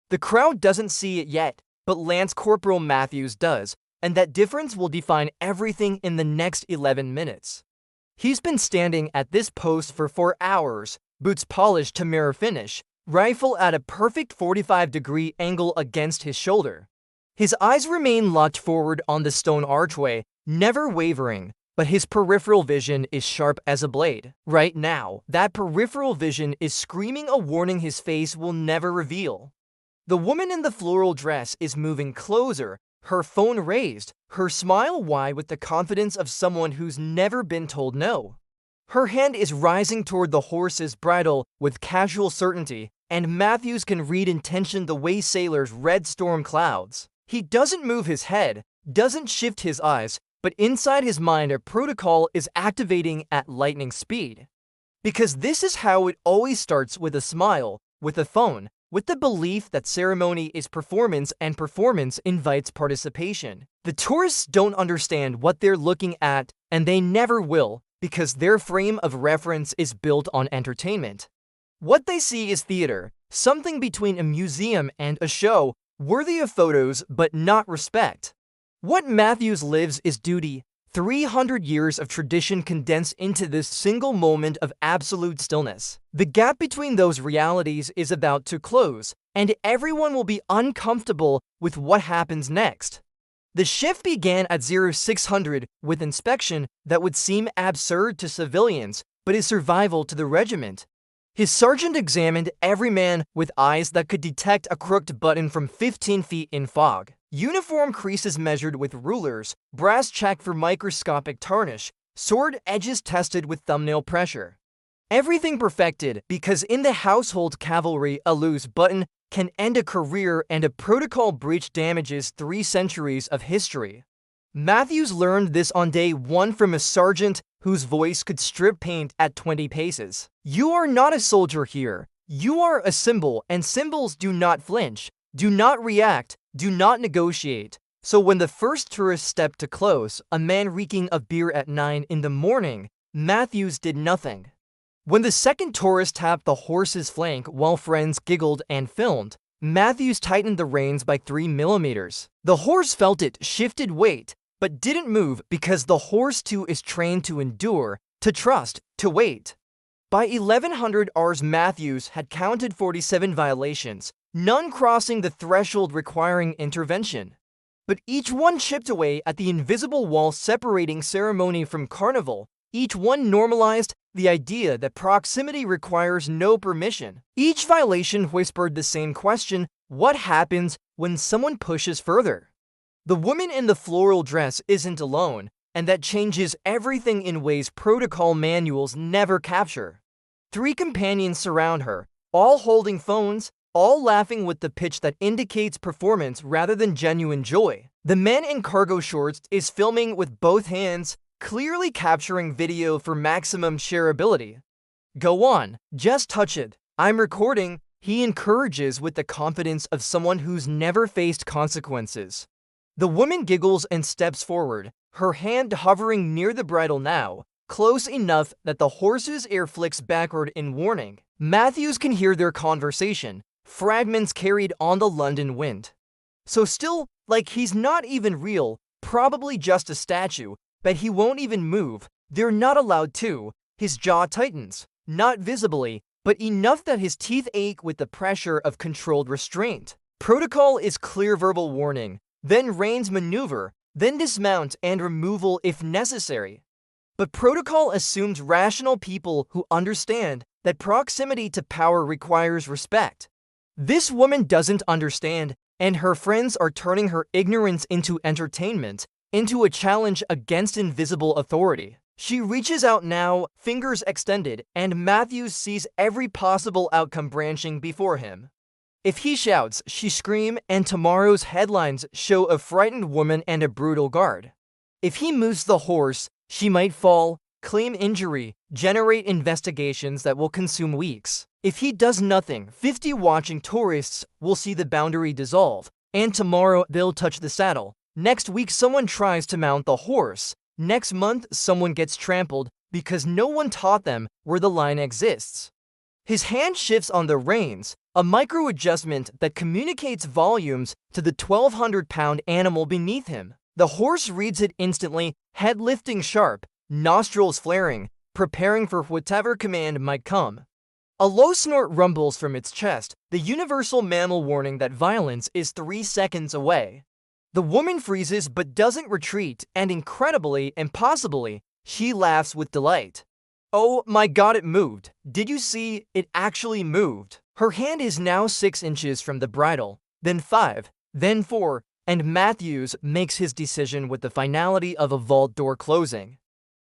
The crowd doesn't see it yet, but Lance Corporal Matthews does, and that difference will define everything in the next 11 minutes. He's been standing at this post for 4 hours, boots polished to mirror finish, rifle at a perfect 45-degree angle against his shoulder. His eyes remain locked forward on the stone archway, never wavering, but his peripheral vision is sharp as a blade. Right now, that peripheral vision is screaming a warning his face will never reveal. The woman in the floral dress is moving closer, her phone raised, her smile wide with the confidence of someone who's never been told no. Her hand is rising toward the horse's bridle with casual certainty, and Matthews can read intention the way sailors read storm clouds. He doesn't move his head, doesn't shift his eyes, but inside his mind a protocol is activating at lightning speed. Because this is how it always starts, with a smile, with a phone, with the belief that ceremony is performance and performance invites participation. The tourists don't understand what they're looking at, and they never will, because their frame of reference is built on entertainment. What they see is theater, something between a museum and a show, worthy of photos but not respect. What Matthews lives is duty, 300 years of tradition condensed into this single moment of absolute stillness. The gap between those realities is about to close, and everyone will be uncomfortable with what happens next. The shift began at 0600 with inspection that would seem absurd to civilians, but is survival to the regiment. His sergeant examined every man with eyes that could detect a crooked button from 15 feet in fog. Uniform creases measured with rulers, brass checked for microscopic tarnish, sword edges tested with thumbnail pressure. Everything perfected, because in the household cavalry a loose button can end a career and a protocol breach damages 3 centuries of history. Matthews learned this on day 1 from a sergeant whose voice could strip paint at 20 paces. You are not a soldier here. You are a symbol, and symbols do not flinch, do not react, do not negotiate. So when the first tourist stepped too close, a man reeking of beer at 9 in the morning, Matthews did nothing. When the second tourist tapped the horse's flank while friends giggled and filmed, Matthews tightened the reins by 3 millimeters. The horse felt it, shifted weight, but didn't move because the horse too is trained to endure, to trust, to wait. By 1100 hours, Matthews had counted 47 violations, none crossing the threshold requiring intervention. But each one chipped away at the invisible wall separating ceremony from carnival. Each one normalized the idea that proximity requires no permission. Each violation whispered the same question: what happens when someone pushes further? The woman in the floral dress isn't alone, and that changes everything in ways protocol manuals never capture. 3 companions surround her, all holding phones, all laughing with the pitch that indicates performance rather than genuine joy. The man in cargo shorts is filming with both hands, clearly capturing video for maximum shareability. Go on, just touch it. I'm recording, he encourages with the confidence of someone who's never faced consequences. The woman giggles and steps forward, her hand hovering near the bridle now, close enough that the horse's ear flicks backward in warning. Matthews can hear their conversation, fragments carried on the London wind. So still, like he's not even real, probably just a statue, but he won't even move. They're not allowed to. His jaw tightens, not visibly, but enough that his teeth ache with the pressure of controlled restraint. Protocol is clear verbal warning, then reins maneuver, then dismount and removal if necessary. But protocol assumes rational people who understand that proximity to power requires respect. This woman doesn't understand, and her friends are turning her ignorance into entertainment, into a challenge against invisible authority. She reaches out now, fingers extended, and Matthews sees every possible outcome branching before him. If he shouts, she screams, and tomorrow's headlines show a frightened woman and a brutal guard. If he moves the horse, she might fall, claim injury, generate investigations that will consume weeks. If he does nothing, 50 watching tourists will see the boundary dissolve, and tomorrow they'll touch the saddle. Next week someone tries to mount the horse. Next month someone gets trampled because no one taught them where the line exists. His hand shifts on the reins, a micro-adjustment that communicates volumes to the 1,200-pound animal beneath him. The horse reads it instantly, head lifting sharp, nostrils flaring, preparing for whatever command might come. A low snort rumbles from its chest, the universal mammal warning that violence is 3 seconds away. The woman freezes but doesn't retreat, and incredibly, impossibly, she laughs with delight. Oh my god, it moved. Did you see? It actually moved. Her hand is now 6 inches from the bridle, then 5, then 4, and Matthews makes his decision with the finality of a vault door closing.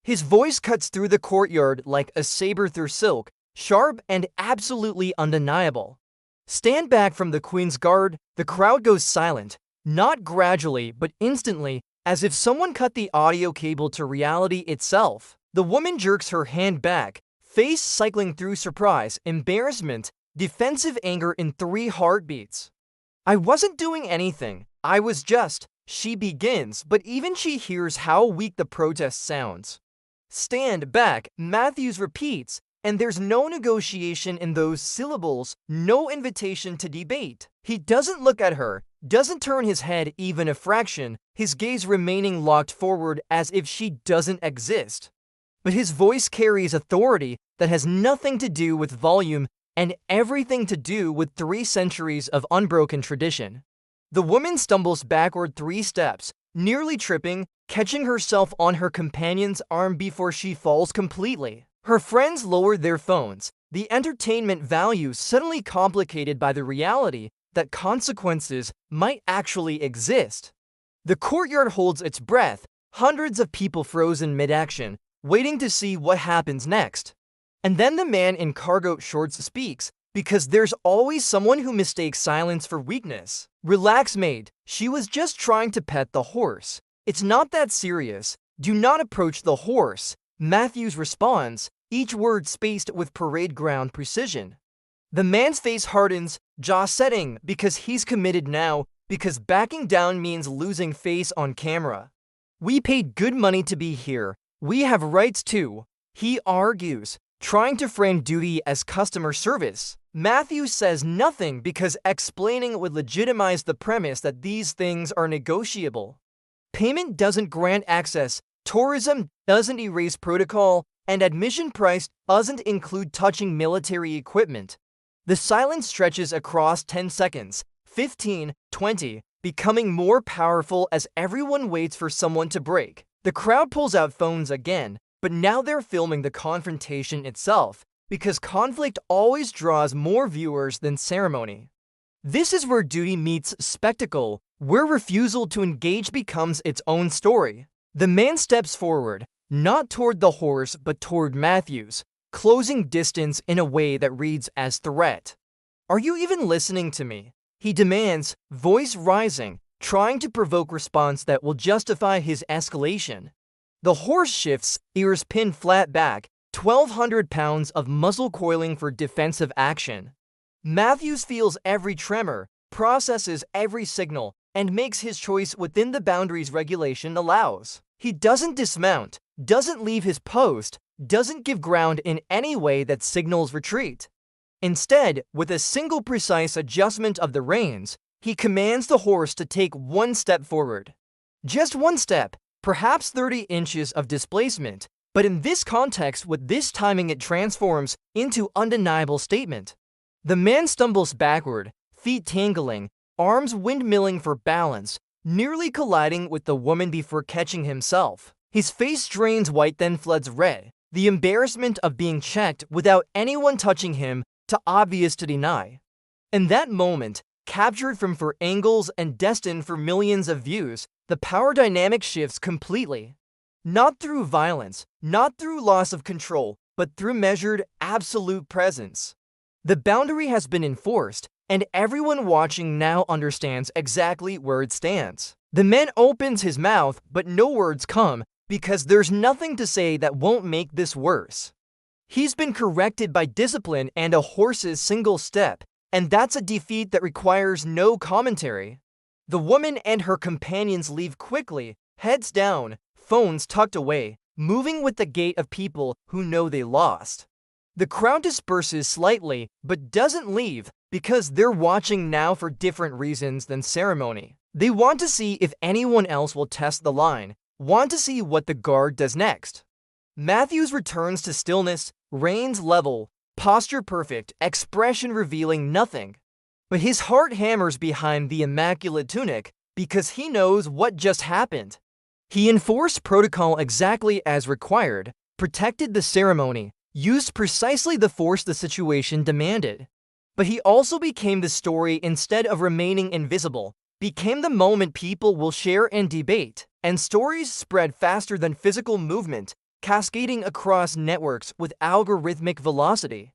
His voice cuts through the courtyard like a saber through silk, sharp and absolutely undeniable. Stand back from the Queen's Guard. The crowd goes silent, not gradually but instantly, as if someone cut the audio cable to reality itself. The woman jerks her hand back, face cycling through surprise, embarrassment, defensive anger in 3 heartbeats. I wasn't doing anything. I was just, she begins, but even she hears how weak the protest sounds. Stand back, Matthews repeats, and there's no negotiation in those syllables, no invitation to debate. He doesn't look at her, doesn't turn his head even a fraction, his gaze remaining locked forward as if she doesn't exist. But his voice carries authority that has nothing to do with volume and everything to do with 3 centuries of unbroken tradition. The woman stumbles backward 3 steps, nearly tripping, catching herself on her companion's arm before she falls completely. Her friends lower their phones, the entertainment value suddenly complicated by the reality that consequences might actually exist. The courtyard holds its breath, hundreds of people frozen mid-action, waiting to see what happens next. And then the man in cargo shorts speaks, because there's always someone who mistakes silence for weakness. Relax, maid. She was just trying to pet the horse. It's not that serious. Do not approach the horse. Matthews responds, each word spaced with parade ground precision. The man's face hardens, jaw setting, because he's committed now, because backing down means losing face on camera. We paid good money to be here. We have rights too, he argues, trying to frame duty as customer service. Matthews says nothing because explaining would legitimize the premise that these things are negotiable. Payment doesn't grant access, tourism doesn't erase protocol, and admission price doesn't include touching military equipment. The silence stretches across 10 seconds, 15, 20, becoming more powerful as everyone waits for someone to break. The crowd pulls out phones again, but now they're filming the confrontation itself, because conflict always draws more viewers than ceremony. This is where duty meets spectacle, where refusal to engage becomes its own story. The man steps forward, not toward the horse but toward Matthews, closing distance in a way that reads as threat. Are you even listening to me? He demands, voice rising, trying to provoke response that will justify his escalation. The horse shifts, ears pinned flat back, 1,200 pounds of muzzle coiling for defensive action. Matthews feels every tremor, processes every signal, and makes his choice within the boundaries regulation allows. He doesn't dismount, doesn't leave his post, doesn't give ground in any way that signals retreat. Instead, with a single precise adjustment of the reins, he commands the horse to take 1 step forward. Just 1 step, perhaps 30 inches of displacement, but in this context with this timing it transforms into undeniable statement. The man stumbles backward, feet tangling, arms windmilling for balance, nearly colliding with the woman before catching himself. His face drains white then floods red, the embarrassment of being checked without anyone touching him, too obvious to deny. In that moment, captured from 4 angles and destined for millions of views, the power dynamic shifts completely. Not through violence, not through loss of control, but through measured, absolute presence. The boundary has been enforced, and everyone watching now understands exactly where it stands. The man opens his mouth, but no words come, because there's nothing to say that won't make this worse. He's been corrected by discipline and a horse's single step, and that's a defeat that requires no commentary. The woman and her companions leave quickly, heads down, phones tucked away, moving with the gait of people who know they lost. The crowd disperses slightly, but doesn't leave, because they're watching now for different reasons than ceremony. They want to see if anyone else will test the line, want to see what the guard does next. Matthews returns to stillness, reins level, posture perfect, expression revealing nothing. But his heart hammers behind the immaculate tunic because he knows what just happened. He enforced protocol exactly as required, protected the ceremony, used precisely the force the situation demanded. But he also became the story instead of remaining invisible, became the moment people will share and debate, and stories spread faster than physical movement, cascading across networks with algorithmic velocity.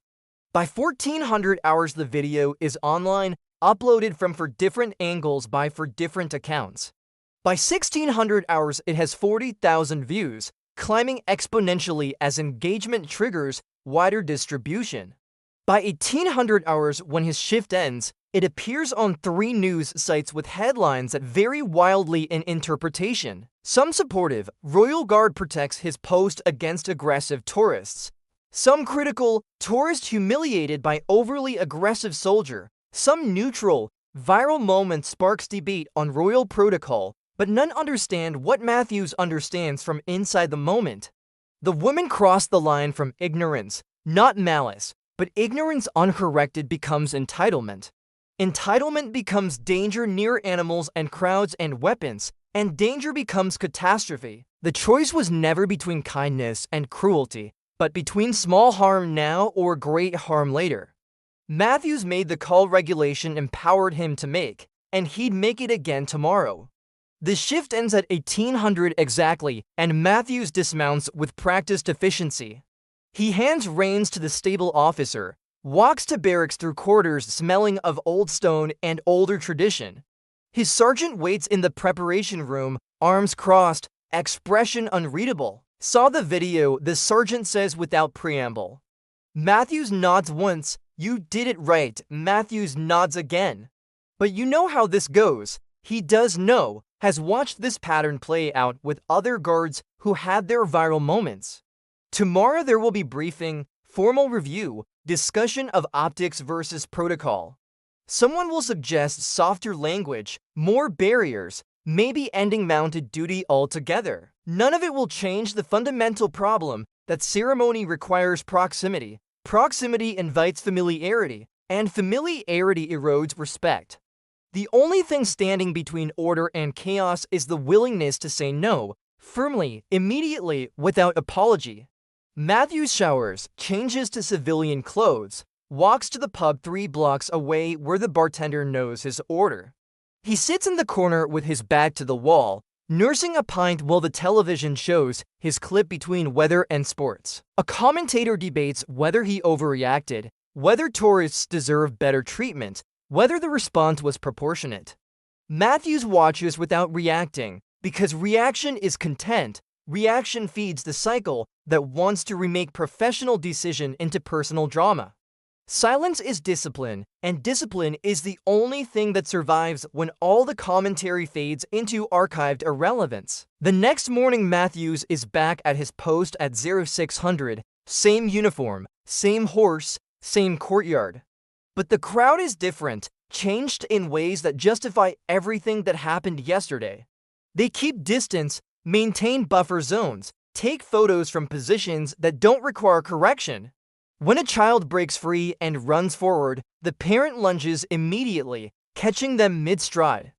By 1400 hours the video is online, uploaded from for different angles by for different accounts. By 1600 hours it has 40,000 views, climbing exponentially as engagement triggers wider distribution. By 1800 hours, when his shift ends, it appears on 3 news sites with headlines that vary wildly in interpretation. Some supportive, Royal Guard protects his post against aggressive tourists. Some critical, tourist humiliated by overly aggressive soldier. Some neutral, viral moment sparks debate on royal protocol, but none understand what Matthews understands from inside the moment. The woman crossed the line from ignorance, not malice, but ignorance uncorrected becomes entitlement. Entitlement becomes danger near animals and crowds and weapons, and danger becomes catastrophe. The choice was never between kindness and cruelty, but between small harm now or great harm later. Matthews made the call regulation empowered him to make, and he'd make it again tomorrow. The shift ends at 1800 exactly, and Matthews dismounts with practiced efficiency. He hands reins to the stable officer, walks to barracks through corridors smelling of old stone and older tradition. His sergeant waits in the preparation room, arms crossed, expression unreadable. Saw the video, the sergeant says without preamble. Matthews nods once, you did it right. Matthews nods again. But you know how this goes. He does know, has watched this pattern play out with other guards who had their viral moments. Tomorrow there will be briefing, formal review, discussion of optics versus protocol. Someone will suggest softer language, more barriers, maybe ending mounted duty altogether. None of it will change the fundamental problem that ceremony requires proximity. Proximity invites familiarity, and familiarity erodes respect. The only thing standing between order and chaos is the willingness to say no, firmly, immediately, without apology. Matthews showers, changes to civilian clothes, walks to the pub 3 blocks away where the bartender knows his order. He sits in the corner with his back to the wall, nursing a pint while the television shows his clip between weather and sports. A commentator debates whether he overreacted, whether tourists deserve better treatment, whether the response was proportionate. Matthews watches without reacting, because reaction is content. Reaction feeds the cycle that wants to remake professional decision into personal drama. Silence is discipline, and discipline is the only thing that survives when all the commentary fades into archived irrelevance. The next morning Matthews is back at his post at 0600, same uniform, same horse, same courtyard. But the crowd is different, changed in ways that justify everything that happened yesterday. They keep distance, maintain buffer zones, take photos from positions that don't require correction. When a child breaks free and runs forward, the parent lunges immediately, catching them mid-stride.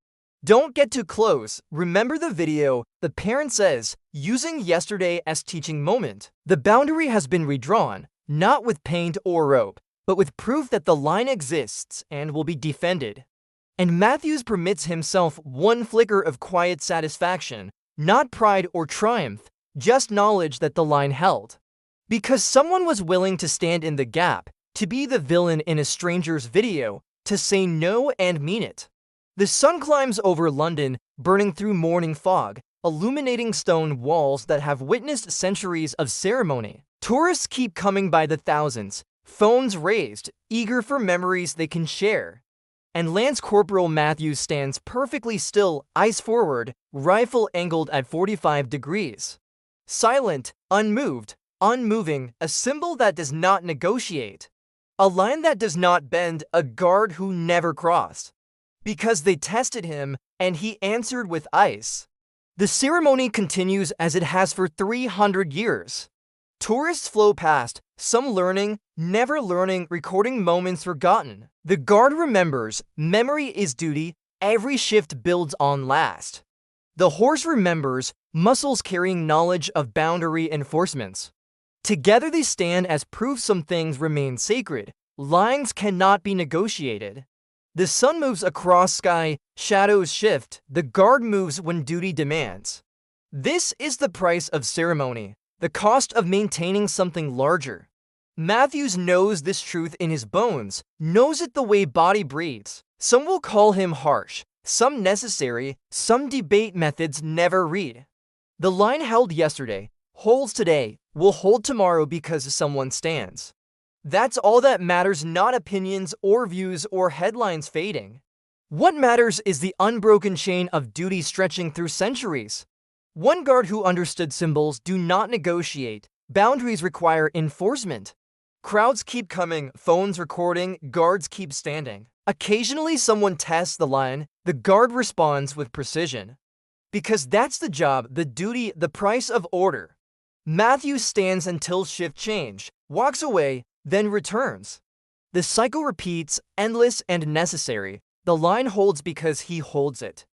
Don't get too close. Remember the video, the parent says, using yesterday as teaching moment. The boundary has been redrawn, not with paint or rope, but with proof that the line exists and will be defended. And Matthews permits himself one flicker of quiet satisfaction, not pride or triumph, just knowledge that the line held. Because someone was willing to stand in the gap, to be the villain in a stranger's video, to say no and mean it. The sun climbs over London, burning through morning fog, illuminating stone walls that have witnessed centuries of ceremony. Tourists keep coming by the thousands, phones raised, eager for memories they can share. And Lance Corporal Matthews stands perfectly still, eyes forward, rifle angled at 45 degrees. Silent, unmoved, unmoving, a symbol that does not negotiate. A line that does not bend, a guard who never crossed. Because they tested him, and he answered with ice. The ceremony continues as it has for 300 years. Tourists flow past, some learning, never learning, recording moments forgotten. The guard remembers, memory is duty, every shift builds on last. The horse remembers, muscles carrying knowledge of boundary enforcements. Together they stand as proof some things remain sacred. Lines cannot be negotiated. The sun moves across sky, shadows shift, the guard moves when duty demands. This is the price of ceremony, the cost of maintaining something larger. Matthews knows this truth in his bones, knows it the way body breathes. Some will call him harsh, some necessary, some debate methods never read. The line held yesterday, holds today, will hold tomorrow because someone stands. That's all that matters, not opinions or views or headlines fading. What matters is the unbroken chain of duty stretching through centuries. One guard who understood symbols do not negotiate, boundaries require enforcement. Crowds keep coming, phones recording, guards keep standing. Occasionally someone tests the line, the guard responds with precision. Because that's the job, the duty, the price of order. Matthews stands until shift change, walks away, then returns. The cycle repeats, endless and necessary. The line holds because he holds it.